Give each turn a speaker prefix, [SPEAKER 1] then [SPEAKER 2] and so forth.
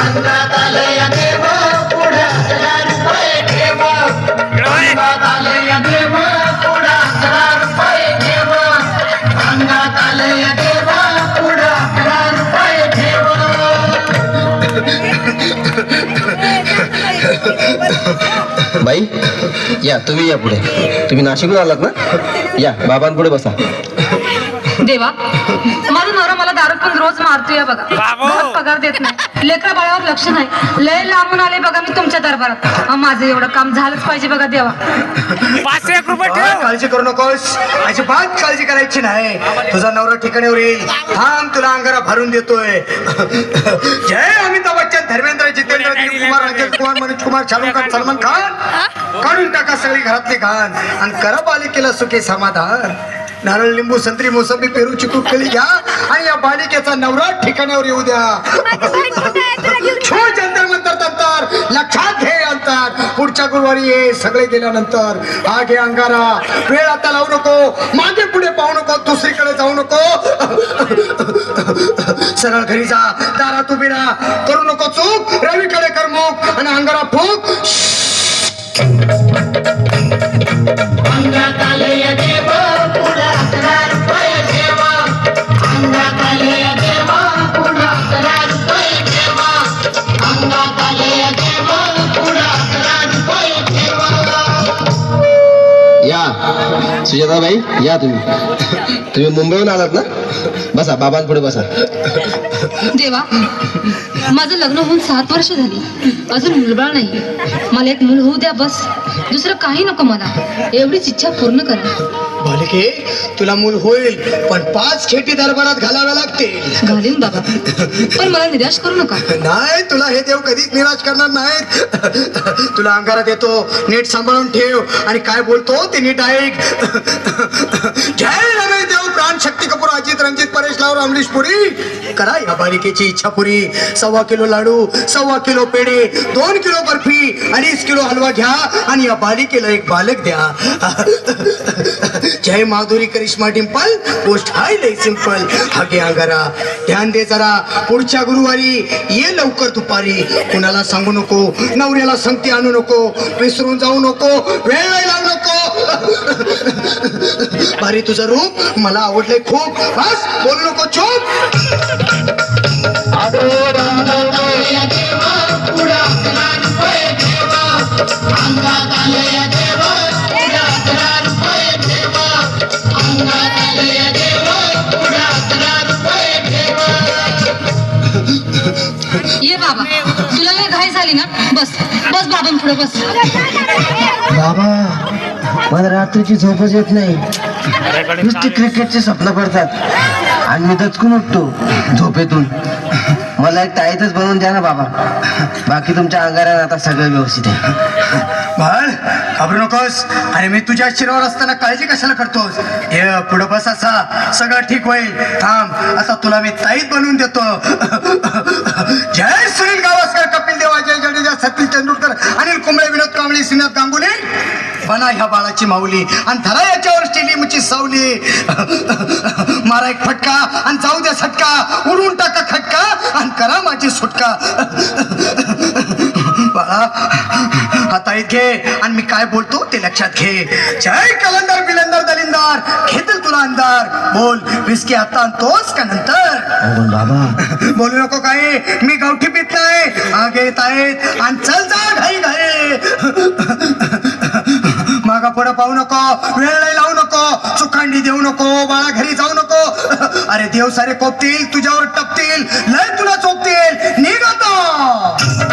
[SPEAKER 1] अंगात आलंय देव पुढे 11 रुपये ठेव अंगात आलंय देव पुढे 11 रुपये ठेव अंगात आलंय देव पुढे 11 रुपये ठेव
[SPEAKER 2] बाई या तुम्ही या पुढे तुम्ही नाशिकहून आलात ना या बाबांपुढे बसा
[SPEAKER 3] देवा माझा नवरा मला दारू पण रोज मारतोय बघा घरात पगार देत नाही लेकरा बाळावर लक्ष नाही लय लांबून आले बघा मी तुमच्या दरबारात माझं एवढं काम झालंच पाहिजे बघा देवा
[SPEAKER 4] 500 रुपये ठेव
[SPEAKER 5] काळजी करू नकोस अजिबात काळजी करायची नाही तुझा नवरा ठिकाणीवर येईल थांब तुला अंगारा भरून देतोय जय अमिताभ बच्चन धर्मेंद्र जितेंद्र दिलीप कुमार राजेश कुमार मनोज कुमार शाहरुख खान सलमान खान काढून टाका सगळी घरातली घाण आणि करा बालिकेला सुखी समाधान नारळ लिंबू संत्री मोसंबी पेरू चिकू केली घ्या आणि या बालिकेचा नवरा ठिकाणावर येऊ द्या छो जंतर मंतर तंतर लक्षात घे अंतर पुढच्या गुरुवारी ये सगळे गेल्यानंतर हा घे अंगारा वेळ आता लावू नको मागे पुढे पाहू नको दुसरीकडे जाऊ नको सरळ घरी जा दारात उभी राहा करू नको चूक रवीकडे कर मुख आणि अंगारा फूक
[SPEAKER 1] अंगात आलंय देव पुढे 11 रुपये ठेव अंगात आलंय देव पुढे 11 रुपये ठेव अंगात आलंय देव पुढे 11 रुपये ठेव
[SPEAKER 2] या सुजाताबाई या तुम्ही मुंबईहून आलात ना बसा बाबांपुढे बसा
[SPEAKER 3] देवा माझं लग्न होऊन 7 वर्ष झाली अजून मुलबाळ नाही मला एक मूल होऊ द्या बस दुसरं काही नको मला एवढीच इच्छा पूर्ण करा
[SPEAKER 5] बालिके तुला मूल होईल पण 5 खेटी दरबारात घालाव्या लागतील
[SPEAKER 3] घालीन बाबा पण मला निराश करू नका
[SPEAKER 5] नाही तुला हे देव कधीच निराश करणार नाहीत तुला अंगारा देतो नीट सांभाळून ठेव आणि काय बोलतो ते नीट ऐक जय रमे देव प्राण शक्ती कपूर अजित रणजित परेश लावर अमरीश पुरी करा या बालिकेची इच्छा पुरी 1.25 किलो लाडू 1.25 किलो पेढे 2 किलो बर्फी 2.5 किलो हलवा घ्या आणि या बालिकेला एक बालक द्या जय माधुरी करिश्मा डिंपल गोष्ट हाय लय सिंपल हागे अंगारा ध्यान दे जरा पुढच्या गुरुवारी ये लवकर दुपारी कुणाला सांगू नको नवऱ्याला संगती आणू नको विसरून जाऊ नको वेळ लावू नको भारी तुझं रूप मला आवडलंय खूप बस बोलू नको चूप
[SPEAKER 1] अंगात आलंय देव पुढे 11 रुपये ठेव अंगात आलंय देव पुढे 11 रुपये ठेव अंगात आलंय देव पुढे 11 रुपये ठेव
[SPEAKER 3] ये बाबा तुला लय घाई झाली ना बस बस बाबांपुढे बस
[SPEAKER 2] बाबा मला रात्रीची झोपच येत नाही नुसती क्रिकेटचे स्वप्न पडतात आणि मी दचकून उठतो झोपेतून मला एक ताईतच बनवून द्या ना बाबा बाकी तुमच्या अंगारात आता सगळं व्यवस्थित आहे
[SPEAKER 5] बाळ घाबरू नकोस आणि मी तुझ्या शिरावर असताना काळजी कशाला करतोस हे पुढं बस असा सगळं ठीक होईल थांब आता तुला मी ताईत बनवून देतो जय सुनील गावस्कर कपिल देव अजय जडेजा सचिन तेंडुलकर अनिल कुंबळे विनोद कांबळे श्रीनाथ गांगुली बना ह्या बाळाची माऊली आणि धरा याच्यावर स्टेलिमची सावली मारा एक फटका आणि जाऊ द्या सटका उडून टाका खटका आणि करा माझी सुटका बाळा आता घे आणि मी काय बोलतो ते लक्षात घे जय कलंदर बिलंदर दलिंदार घेतील तुला अंधार बोल विस्की आता आणतोस का नंतर
[SPEAKER 2] बाबा
[SPEAKER 5] बोलू नको काही मी गावठी पित नाही आगे येत आहेत आणि चल जा घाई घाई मागा पुढे पाहू नको वेळ नाही लावू नको चुकांडी देऊ नको बाळा घरी जाऊ नको अरे देव सारे कोपतील तुझ्यावर टपतील लय तुला चोपतील निघ आता